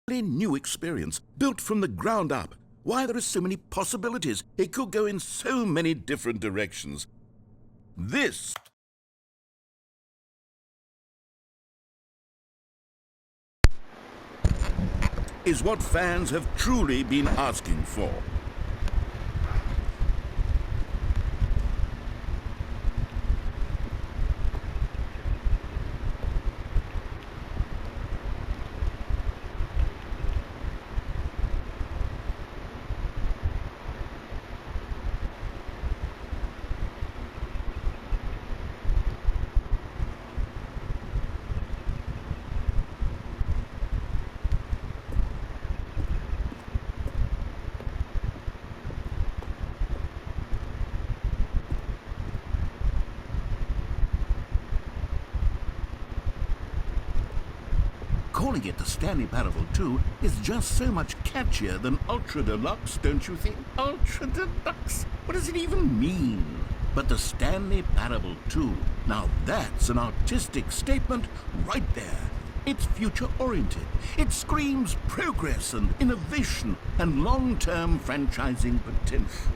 new experience, built from the ground up. Why, there are so many possibilities. It could go in so many different directions. This is what fans have truly been asking for. Calling it the Stanley Parable 2 is just so much catchier than Ultra Deluxe, don't you think? Ultra Deluxe? What does it even mean? But the Stanley Parable 2, now that's an artistic statement right there. It's future-oriented. It screams progress and innovation and long-term franchising potential.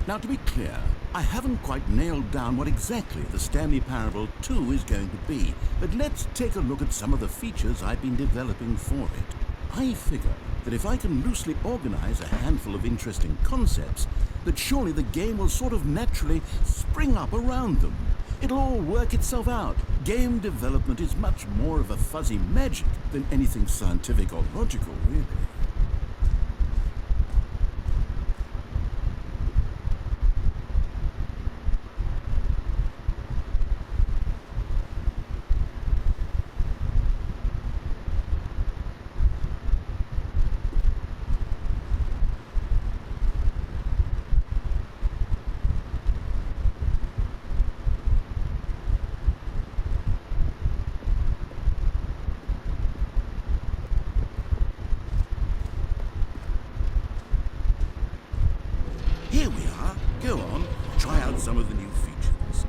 Now, to be clear, I haven't quite nailed down what exactly the Stanley Parable 2 is going to be, but let's take a look at some of the features I've been developing for it. I figure that if I can loosely organize a handful of interesting concepts, that surely the game will sort of naturally spring up around them. It'll all work itself out. Game development is much more of a fuzzy magic than anything scientific or logical, really. Here we are. Go on, try out some of the new features.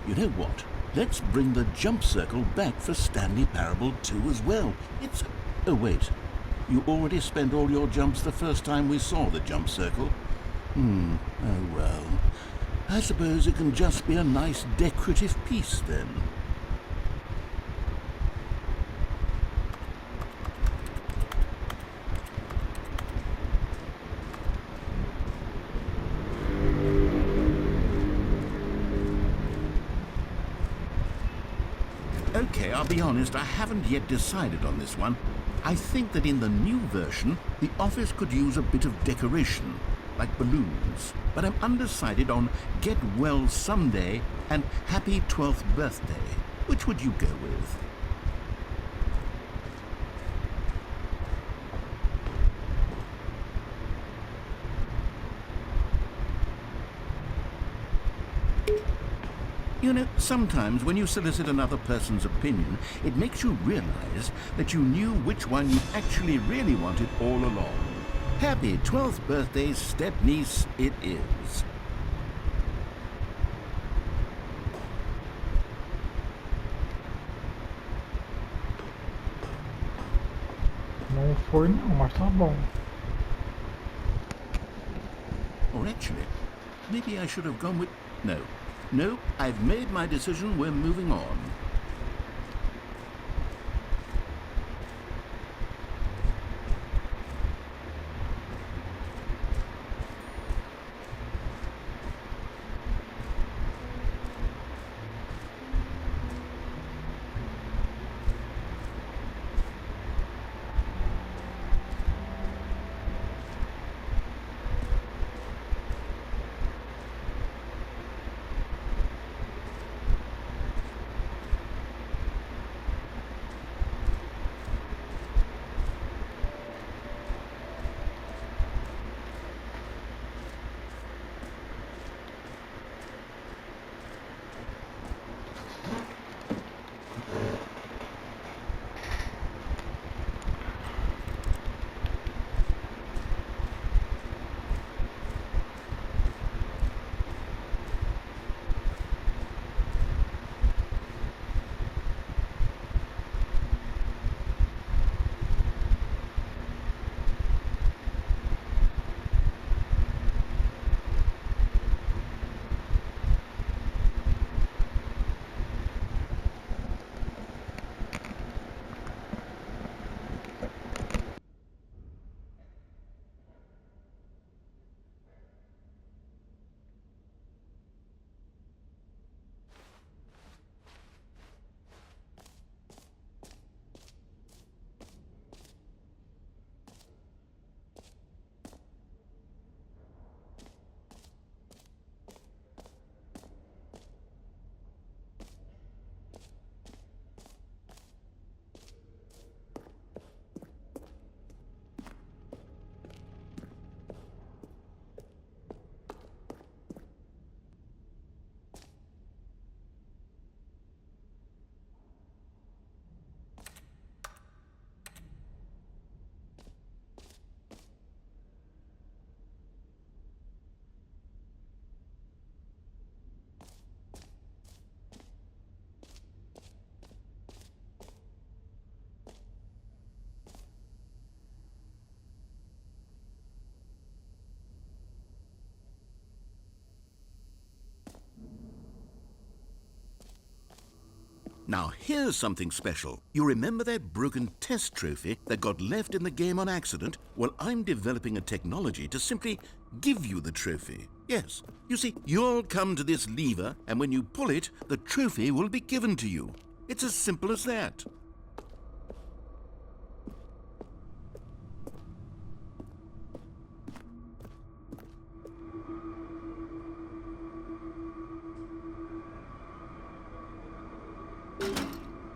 You know what? Let's bring the jump circle back for Stanley Parable 2 as well. It's... Oh, wait. You already spent all your jumps the first time we saw the jump circle? Oh well. I suppose it can just be a nice decorative piece then. Okay, I'll be honest, I haven't yet decided on this one. I think that in the new version, the office could use a bit of decoration, like balloons. But I'm undecided on Get Well Someday and Happy 12th Birthday. Which would you go with? You know, sometimes when you solicit another person's opinion, it makes you realize that you knew which one you actually really wanted all along. Happy 12th birthday, step-niece, it is. Não foi não, mas tá bom. Or actually, maybe I should have gone with... No, I've made my decision, we're moving on. Now here's something special. You remember that broken test trophy that got left in the game on accident? Well, I'm developing a technology to simply give you the trophy. Yes. You see, you'll come to this lever, and when you pull it, the trophy will be given to you. It's as simple as that.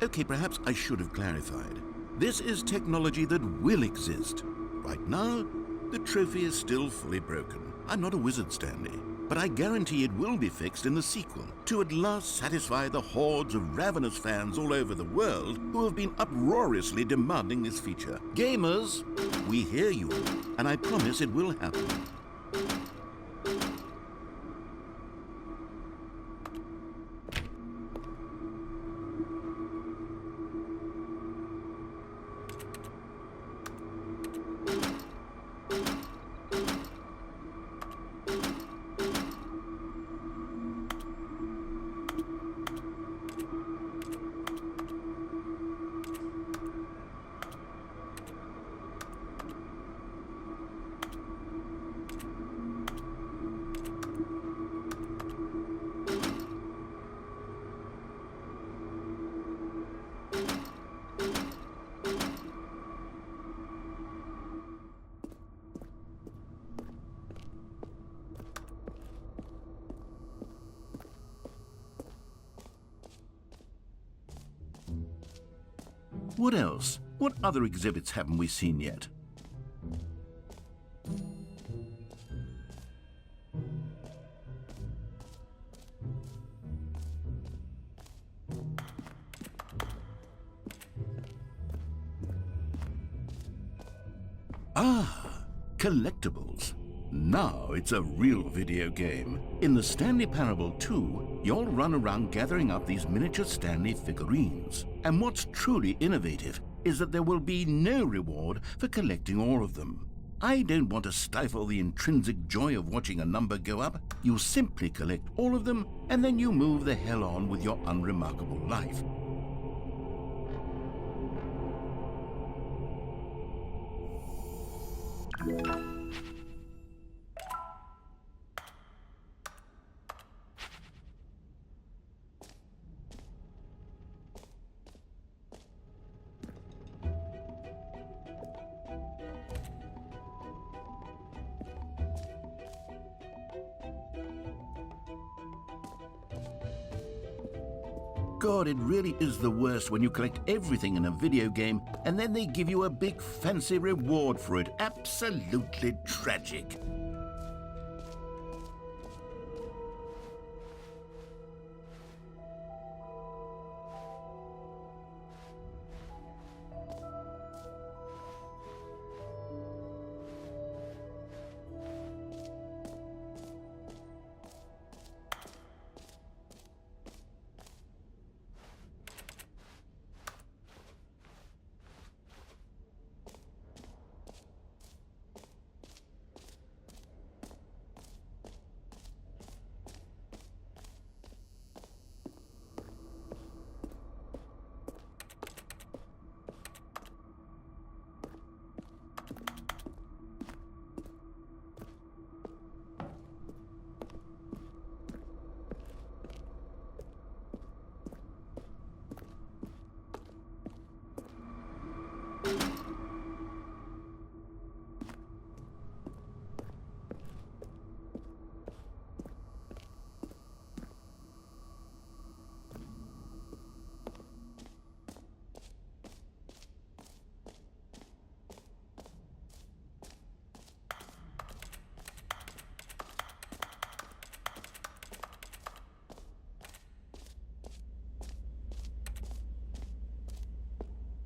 Okay, perhaps I should have clarified. This is technology that will exist. Right now, the trophy is still fully broken. I'm not a wizard, Stanley, but I guarantee it will be fixed in the sequel to at last satisfy the hordes of ravenous fans all over the world who have been uproariously demanding this feature. Gamers, we hear you, and I promise it will happen. What else? What other exhibits haven't we seen yet? Ah, collectibles. Now it's a real video game. In the Stanley Parable 2, you'll run around gathering up these miniature Stanley figurines. And what's truly innovative is that there will be no reward for collecting all of them. I don't want to stifle the intrinsic joy of watching a number go up. You simply collect all of them, and then you move the hell on with your unremarkable life. God, it really is the worst when you collect everything in a video game and then they give you a big fancy reward for it. Absolutely tragic.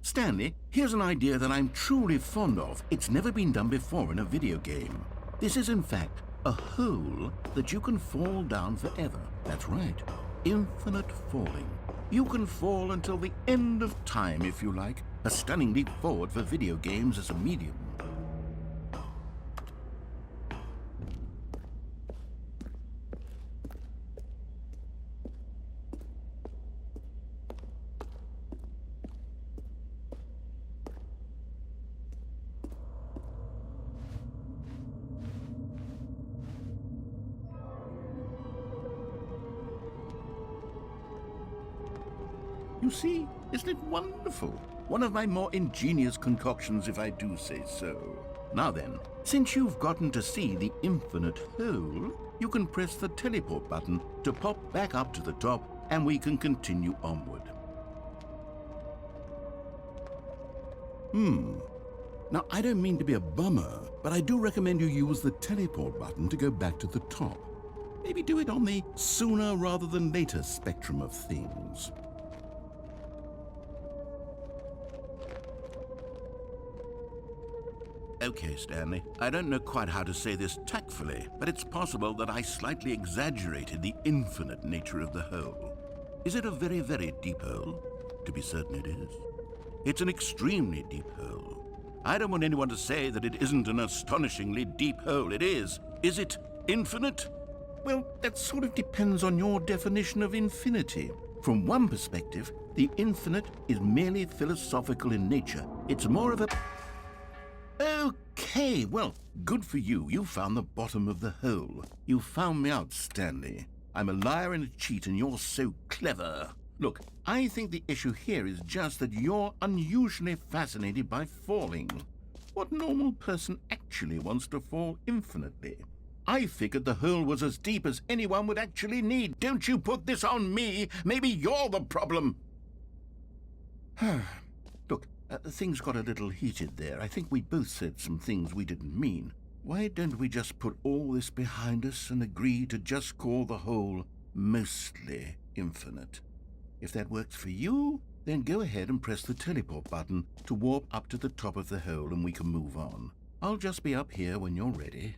Stanley, here's an idea that I'm truly fond of. It's never been done before in a video game. This is, in fact, a hole that you can fall down forever. That's right. Infinite falling. You can fall until the end of time, if you like. A stunning leap forward for video games as a medium. You see, isn't it wonderful? One of my more ingenious concoctions, if I do say so. Now then, since you've gotten to see the infinite hole, you can press the teleport button to pop back up to the top, and we can continue onward. Now, I don't mean to be a bummer, but I do recommend you use the teleport button to go back to the top. Maybe do it on the sooner rather than later spectrum of things. Okay, Stanley, I don't know quite how to say this tactfully, but it's possible that I slightly exaggerated the infinite nature of the hole. Is it a very, very deep hole? To be certain it is. It's an extremely deep hole. I don't want anyone to say that it isn't an astonishingly deep hole. It is. Is it infinite? Well, that sort of depends on your definition of infinity. From one perspective, the infinite is merely philosophical in nature. It's more of a... Okay, well, good for you. You found the bottom of the hole. You found me out, Stanley. I'm a liar and a cheat, and you're so clever. Look, I think the issue here is just that you're unusually fascinated by falling. What normal person actually wants to fall infinitely? I figured the hole was as deep as anyone would actually need. Don't you put this on me. Maybe you're the problem. Look, Things got a little heated there. I think we both said some things we didn't mean. Why don't we just put all this behind us and agree to just call the whole mostly infinite? If that works for you, then go ahead and press the teleport button to warp up to the top of the hole and we can move on. I'll just be up here when you're ready.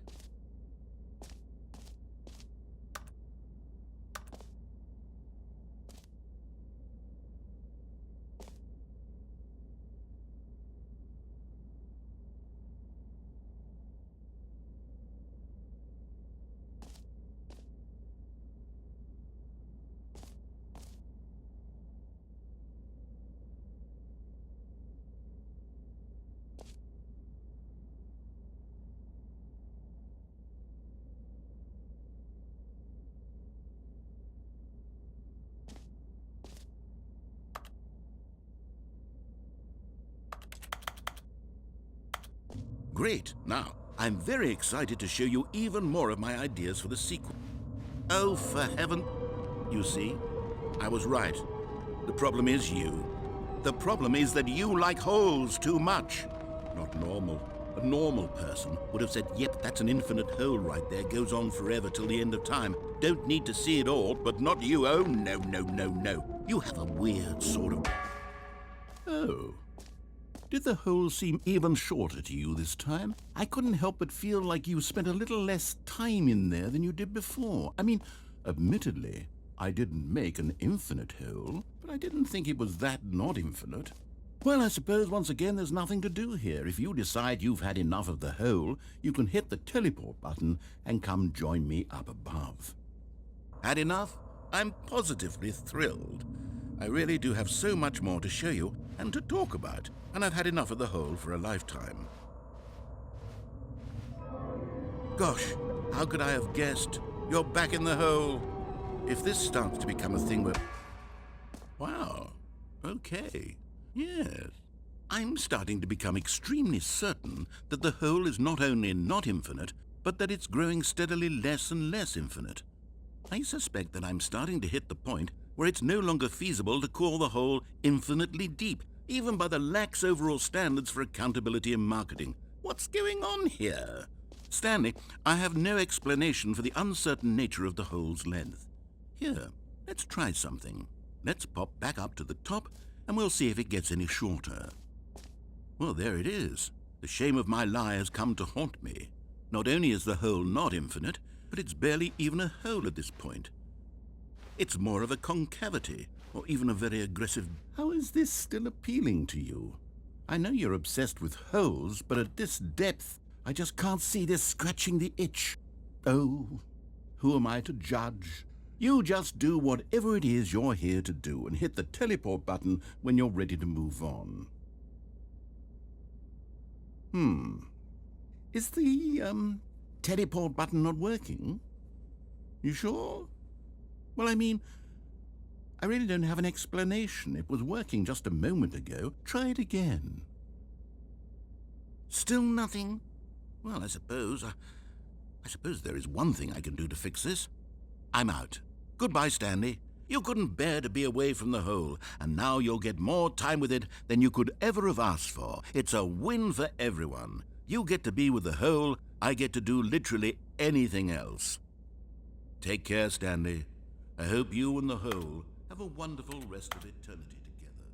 Great. Now, I'm very excited to show you even more of my ideas for the sequel. Oh, for heaven... You see, I was right. The problem is you. The problem is that you like holes too much. Not normal. A normal person would have said, yep, that's an infinite hole right there, goes on forever till the end of time. Don't need to see it all, but not you. Oh, no, no, no, no. You have a weird sort of... Oh. Did the hole seem even shorter to you this time? I couldn't help but feel like you spent a little less time in there than you did before. I mean, admittedly, I didn't make an infinite hole, but I didn't think it was that not infinite. Well, I suppose once again there's nothing to do here. If you decide you've had enough of the hole, you can hit the teleport button and come join me up above. Had enough? I'm positively thrilled. I really do have so much more to show you and to talk about, and I've had enough of the hole for a lifetime. Gosh, how could I have guessed? You're back in the hole. If this starts to become a thing where... Wow, okay, yes. I'm starting to become extremely certain that the hole is not only not infinite, but that it's growing steadily less and less infinite. I suspect that I'm starting to hit the point where it's no longer feasible to call the hole infinitely deep, even by the lax overall standards for accountability and marketing. What's going on here? Stanley, I have no explanation for the uncertain nature of the hole's length. Here, let's try something. Let's pop back up to the top, and we'll see if it gets any shorter. Well, there it is. The shame of my lie has come to haunt me. Not only is the hole not infinite, but it's barely even a hole at this point. It's more of a concavity, or even a very aggressive... How is this still appealing to you? I know you're obsessed with holes, but at this depth, I just can't see this scratching the itch. Oh, who am I to judge? You just do whatever it is you're here to do and hit the teleport button when you're ready to move on. Is the, teleport button not working? You sure? Well, I mean, I really don't have an explanation. It was working just a moment ago. Try it again. Still nothing? Well, I suppose there is one thing I can do to fix this. I'm out. Goodbye, Stanley. You couldn't bear to be away from the hole, and now you'll get more time with it than you could ever have asked for. It's a win for everyone. You get to be with the hole, I get to do literally anything else. Take care, Stanley. I hope you and the hole have a wonderful rest of eternity together.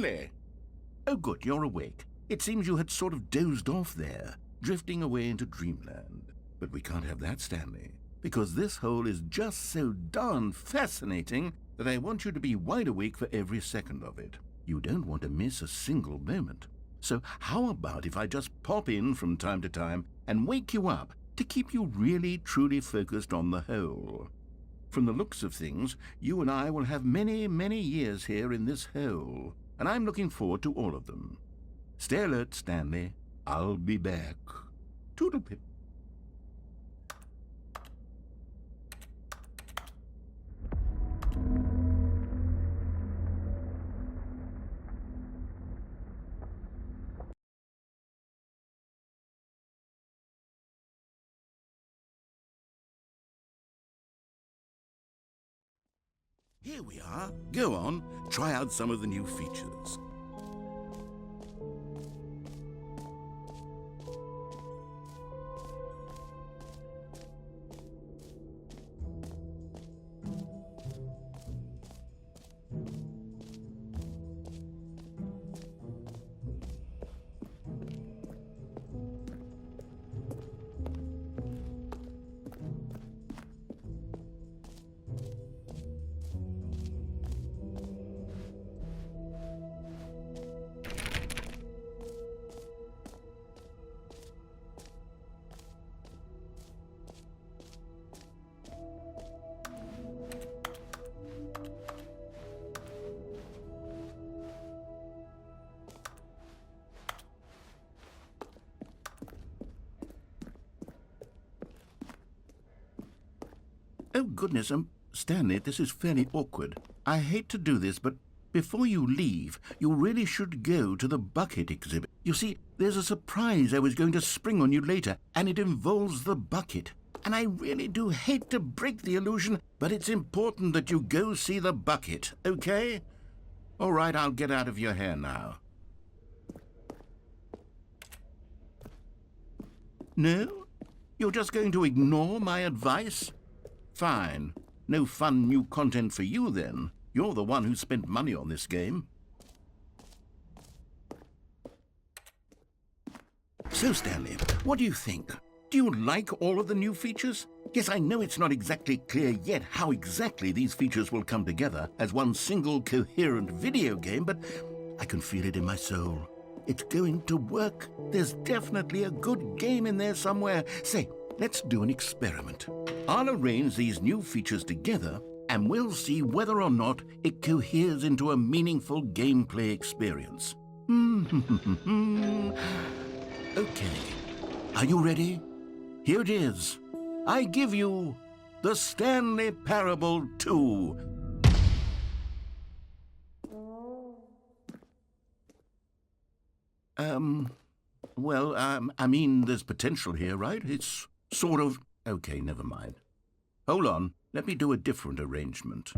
Stanley! Oh, good, you're awake. It seems you had sort of dozed off there, drifting away into dreamland. But we can't have that, Stanley, because this hole is just so darn fascinating that I want you to be wide awake for every second of it. You don't want to miss a single moment. So how about if I just pop in from time to time and wake you up to keep you really, truly focused on the hole? From the looks of things, you and I will have many, many years here in this hole, and I'm looking forward to all of them. Stay alert, Stanley. I'll be back. Toodle-pip. Here we are. Go on, try out some of the new features. Oh, goodness, Stanley, this is fairly awkward. I hate to do this, but before you leave, you really should go to the bucket exhibit. You see, there's a surprise I was going to spring on you later, and it involves the bucket. And I really do hate to break the illusion, but it's important that you go see the bucket, okay? All right, I'll get out of your hair now. No? You're just going to ignore my advice? Fine. No fun new content for you, then. You're the one who spent money on this game. So, Stanley, what do you think? Do you like all of the new features? Yes, I know it's not exactly clear yet how exactly these features will come together as one single coherent video game, but I can feel it in my soul. It's going to work. There's definitely a good game in there somewhere. Say, let's do an experiment. I'll arrange these new features together, and we'll see whether or not it coheres into a meaningful gameplay experience. Okay. Are you ready? Here it is. I give you the Stanley Parable 2. I mean, there's potential here, right? It's sort of... Okay, never mind. Hold on. Let me do a different arrangement.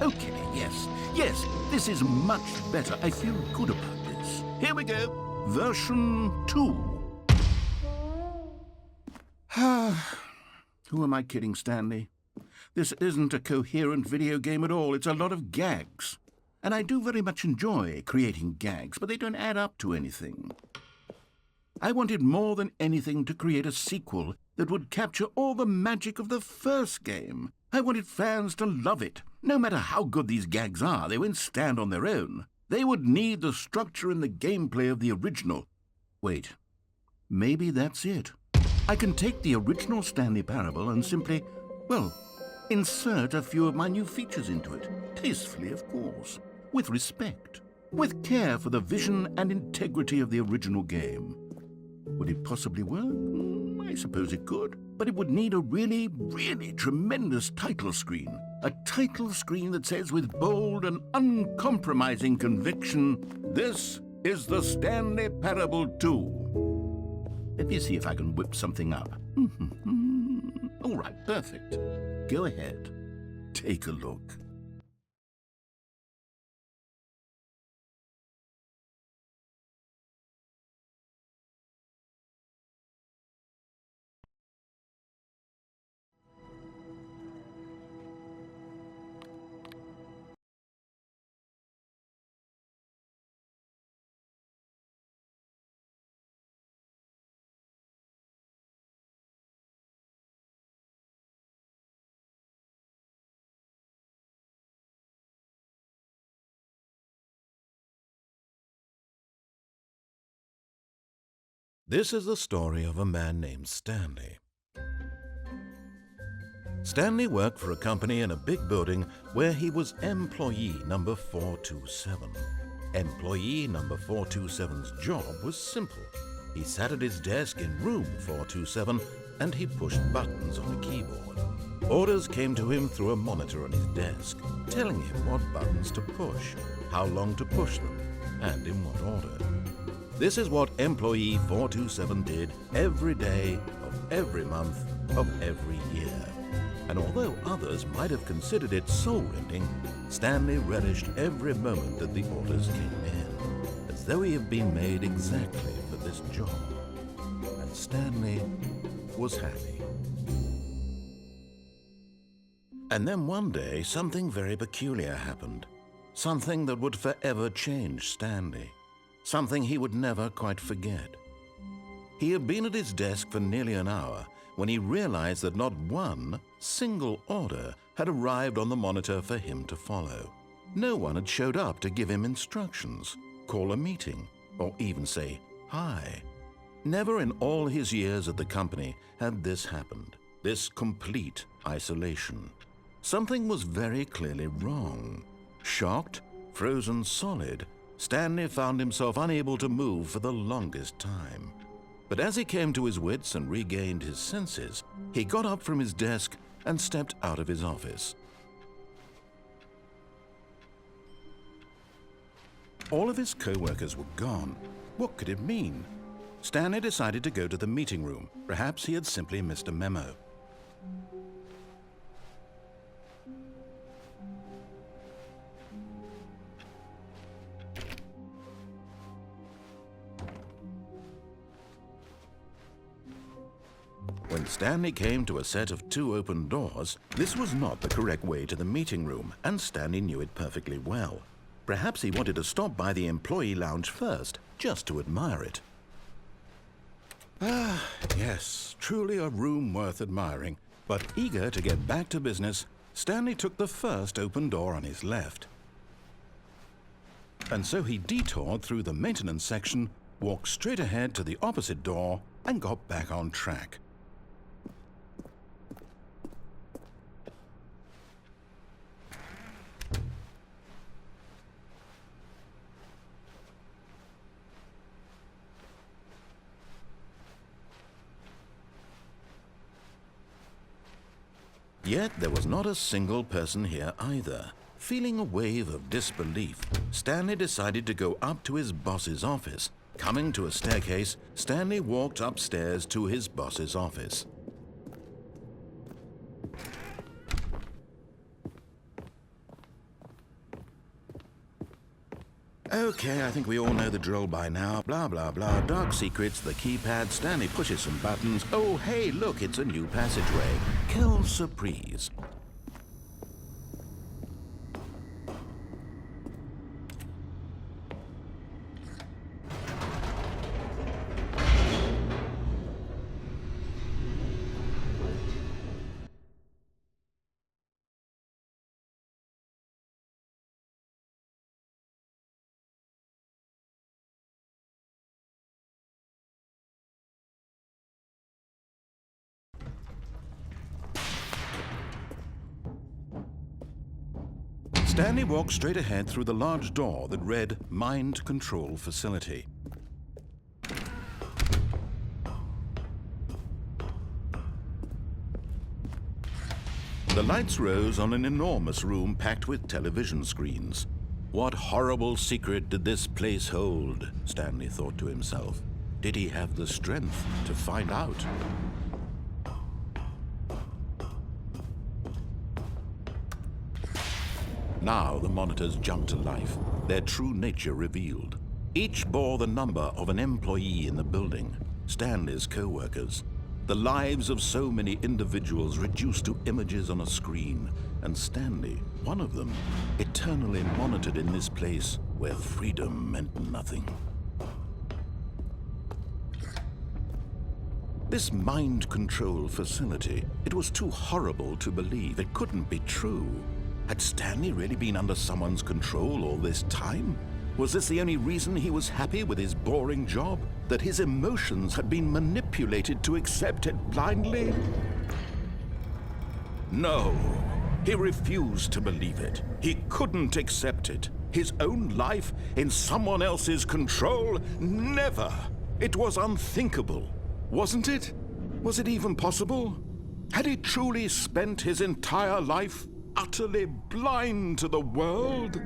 Okay, yes, this is much better. I feel good about this. Here we go. Version 2. Who am I kidding, Stanley? This isn't a coherent video game at all. It's a lot of gags. And I do very much enjoy creating gags, but they don't add up to anything. I wanted more than anything to create a sequel that would capture all the magic of the first game. I wanted fans to love it. No matter how good these gags are, they won't stand on their own. They would need the structure and the gameplay of the original. Wait, maybe that's it. I can take the original Stanley Parable and simply, well, insert a few of my new features into it. Tastefully, of course. With respect. With care for the vision and integrity of the original game. Would it possibly work? I suppose it could. But it would need a really, really tremendous title screen. A title screen that says with bold and uncompromising conviction, "This is the Stanley Parable 2." Let me see if I can whip something up. All right, perfect. Go ahead. Take a look. This is the story of a man named Stanley. Stanley worked for a company in a big building where he was employee number 427. Employee number 427's job was simple. He sat at his desk in room 427 and he pushed buttons on a keyboard. Orders came to him through a monitor on his desk, telling him what buttons to push, how long to push them, and in what order. This is what employee 427 did every day of every month of every year. And although others might have considered it soul-rending, Stanley relished every moment that the orders came in, as though he had been made exactly for this job. And Stanley was happy. And then one day, something very peculiar happened. Something that would forever change Stanley. Something he would never quite forget. He had been at his desk for nearly an hour when he realized that not one single order had arrived on the monitor for him to follow. No one had showed up to give him instructions, call a meeting, or even say hi. Never in all his years at the company had this happened, this complete isolation. Something was very clearly wrong. Shocked, frozen solid, Stanley found himself unable to move for the longest time. But as he came to his wits and regained his senses, he got up from his desk and stepped out of his office. All of his co-workers were gone. What could it mean? Stanley decided to go to the meeting room. Perhaps he had simply missed a memo. When Stanley came to a set of 2 open doors, this was not the correct way to the meeting room, and Stanley knew it perfectly well. Perhaps he wanted to stop by the employee lounge first, just to admire it. Ah, yes, truly a room worth admiring. But eager to get back to business, Stanley took the first open door on his left. And so he detoured through the maintenance section, walked straight ahead to the opposite door, and got back on track. Yet there was not a single person here either. Feeling a wave of disbelief, Stanley decided to go up to his boss's office. Coming to a staircase, Stanley walked upstairs to his boss's office. Okay, I think we all know the drill by now. Blah, blah, blah. Dark secrets, the keypad. Stanley pushes some buttons. Oh, hey, look, it's a new passageway. Quelle surprise. Stanley walked straight ahead through the large door that read Mind Control Facility. The lights rose on an enormous room packed with television screens. What horrible secret did this place hold? Stanley thought to himself. Did he have the strength to find out? Now the monitors jumped to life, their true nature revealed. Each bore the number of an employee in the building, Stanley's co-workers. The lives of so many individuals reduced to images on a screen, and Stanley, one of them, eternally monitored in this place where freedom meant nothing. This mind control facility, it was too horrible to believe. It couldn't be true. Had Stanley really been under someone's control all this time? Was this the only reason he was happy with his boring job? That his emotions had been manipulated to accept it blindly? No, he refused to believe it. He couldn't accept it. His own life in someone else's control? Never! It was unthinkable, wasn't it? Was it even possible? Had he truly spent his entire life utterly blind to the world?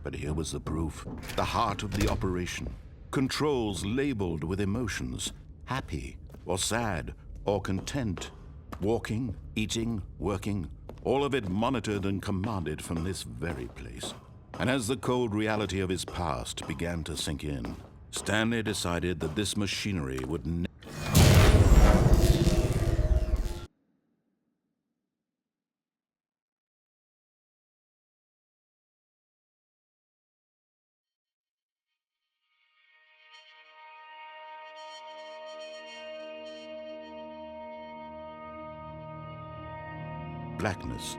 But here was the proof, the heart of the operation. Controls labeled with emotions, happy or sad or content. Walking, eating, working, all of it monitored and commanded from this very place. And as the cold reality of his past began to sink in, Stanley decided that this machinery would never... blackness,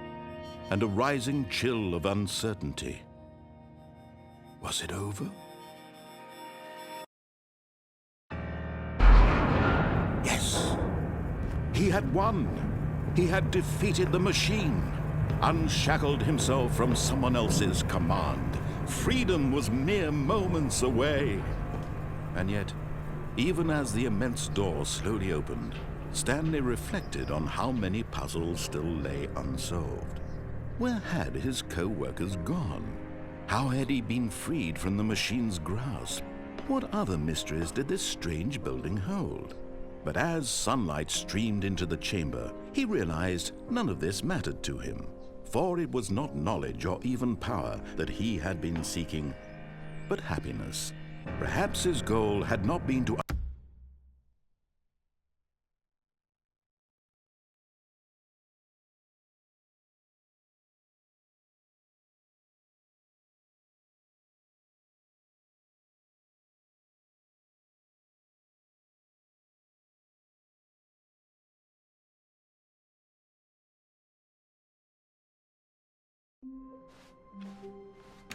and a rising chill of uncertainty. Was it over? Yes! He had won! He had defeated the machine, unshackled himself from someone else's command. Freedom was mere moments away. And yet, even as the immense door slowly opened, Stanley reflected on how many puzzles still lay unsolved. Where had his co-workers gone? How had he been freed from the machine's grasp? What other mysteries did this strange building hold? But as sunlight streamed into the chamber, he realized none of this mattered to him, for it was not knowledge or even power that he had been seeking, but happiness. Perhaps his goal had not been to...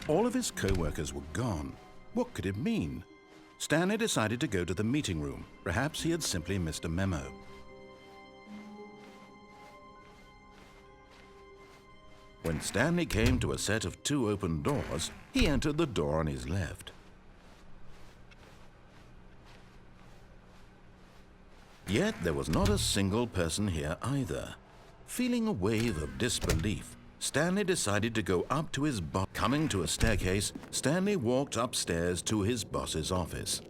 All of his co-workers were gone. What could it mean? Stanley decided to go to the meeting room. Perhaps he had simply missed a memo. When Stanley came to a set of 2 open doors, he entered the door on his left. Yet there was not a single person here either. Feeling a wave of disbelief, Stanley decided to go up to his boss. Coming to a staircase, Stanley walked upstairs to his boss's office.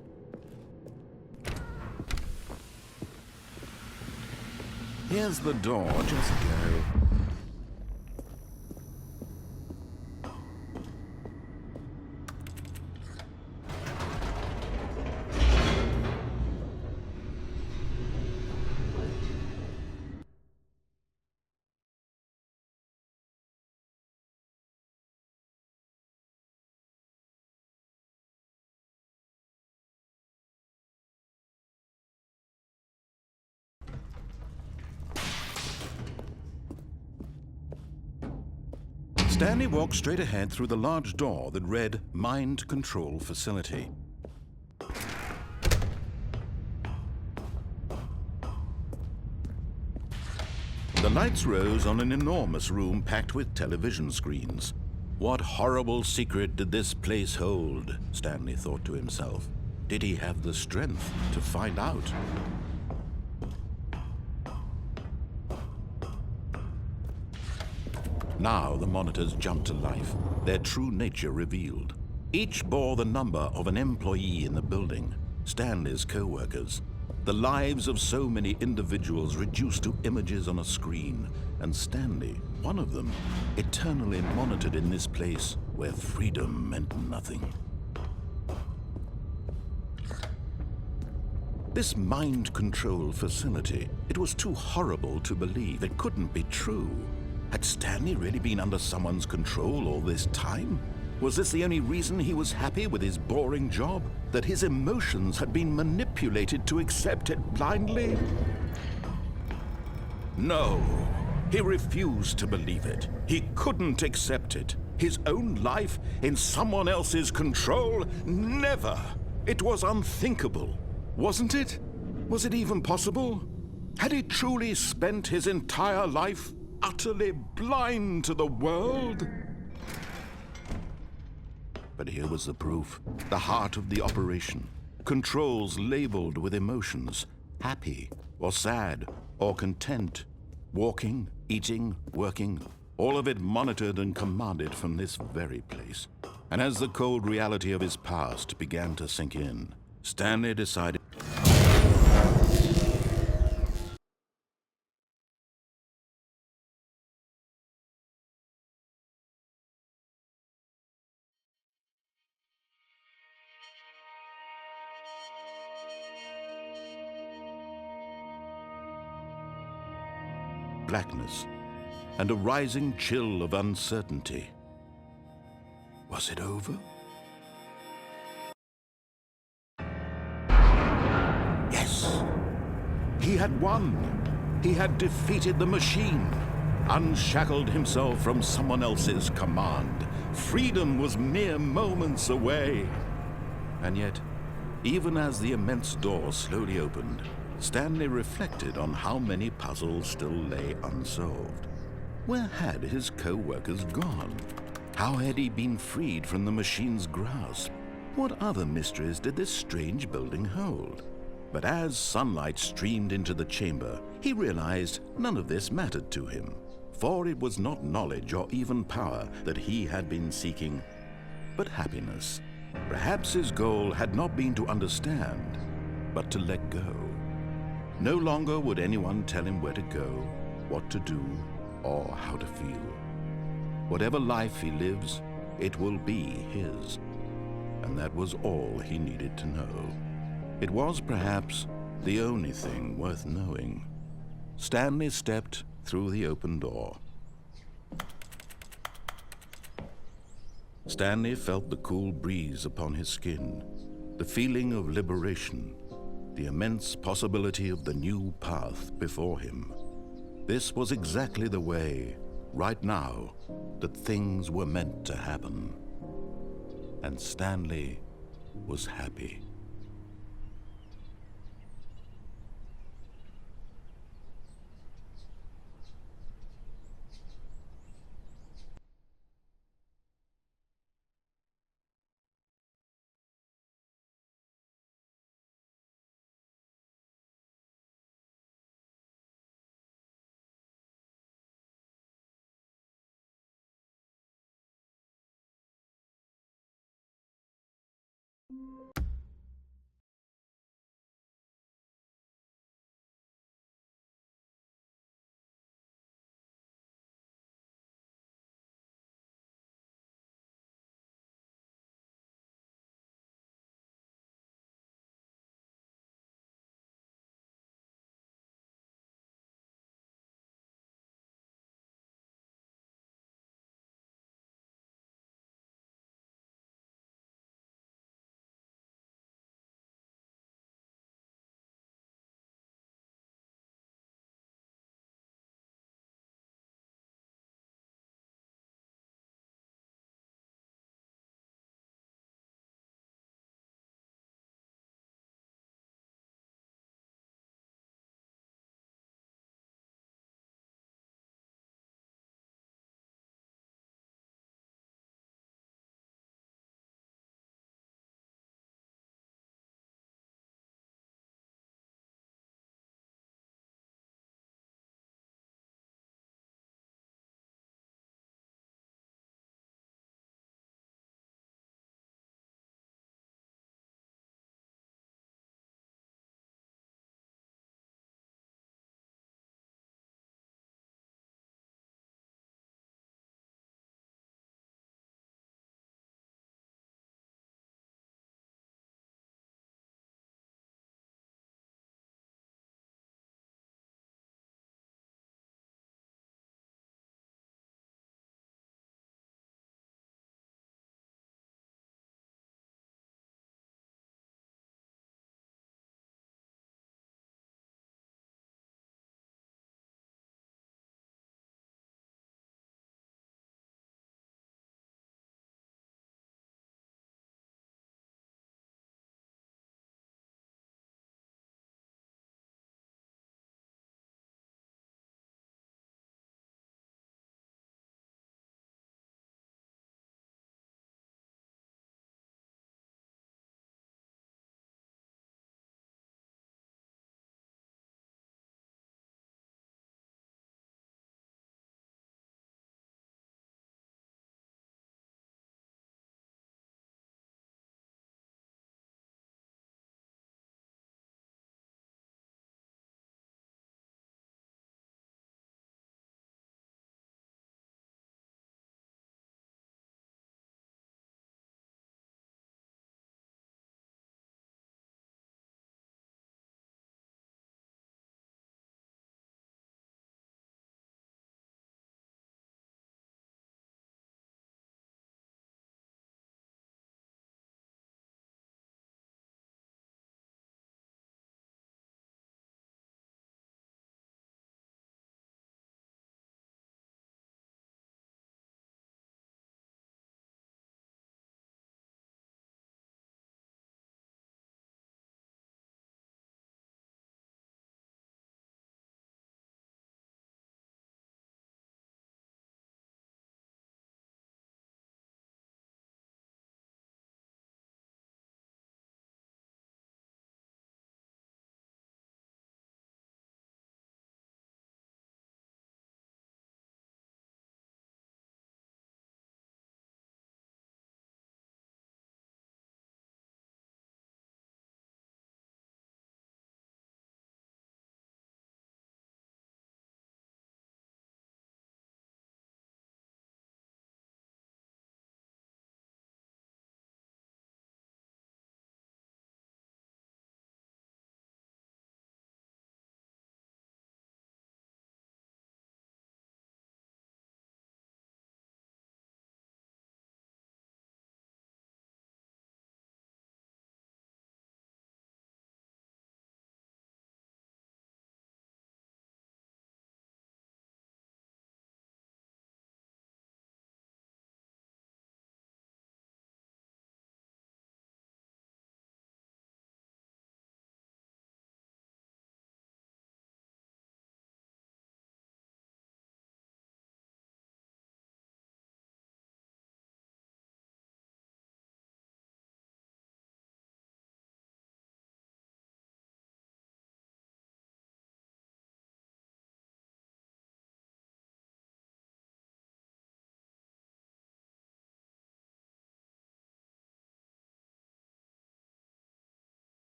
Here's the door, just go. Stanley walked straight ahead through the large door that read Mind Control Facility. The lights rose on an enormous room packed with television screens. What horrible secret did this place hold? Stanley thought to himself. Did he have the strength to find out? Now the monitors jumped to life, their true nature revealed. Each bore the number of an employee in the building, Stanley's co-workers. The lives of so many individuals reduced to images on a screen, and Stanley, one of them, eternally monitored in this place where freedom meant nothing. This mind control facility, it was too horrible to believe. It couldn't be true. Had Stanley really been under someone's control all this time? Was this the only reason he was happy with his boring job? That his emotions had been manipulated to accept it blindly? No, He refused to believe it. He couldn't accept it. His own life in someone else's control? Never! It was unthinkable, wasn't it? Was it even possible? Had he truly spent his entire life utterly blind to the world? But here was the proof, the heart of the operation. Controls labeled with emotions, happy or sad or content, walking, eating, working, all of it monitored and commanded from this very place. And as the cold reality of his past began to sink in, Stanley decided blackness and a rising chill of uncertainty. Was it over? Yes! He had won! He had defeated the machine, unshackled himself from someone else's command. Freedom was mere moments away. And yet, even as the immense door slowly opened, Stanley reflected on how many puzzles still lay unsolved. Where had his co-workers gone? How had he been freed from the machine's grasp? What other mysteries did this strange building hold? But as sunlight streamed into the chamber, he realized none of this mattered to him, for it was not knowledge or even power that he had been seeking, but happiness. Perhaps his goal had not been to understand, but to let go. No longer would anyone tell him where to go, what to do, or how to feel. Whatever life he lives, it will be his. And that was all he needed to know. It was perhaps the only thing worth knowing. Stanley stepped through the open door. Stanley felt the cool breeze upon his skin, the feeling of liberation, the immense possibility of the new path before him. This was exactly the way, right now, that things were meant to happen. And Stanley was happy.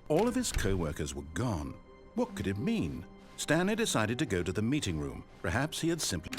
All of his co-workers were gone. What could it mean? Stanley decided to go to the meeting room. Perhaps he had simply...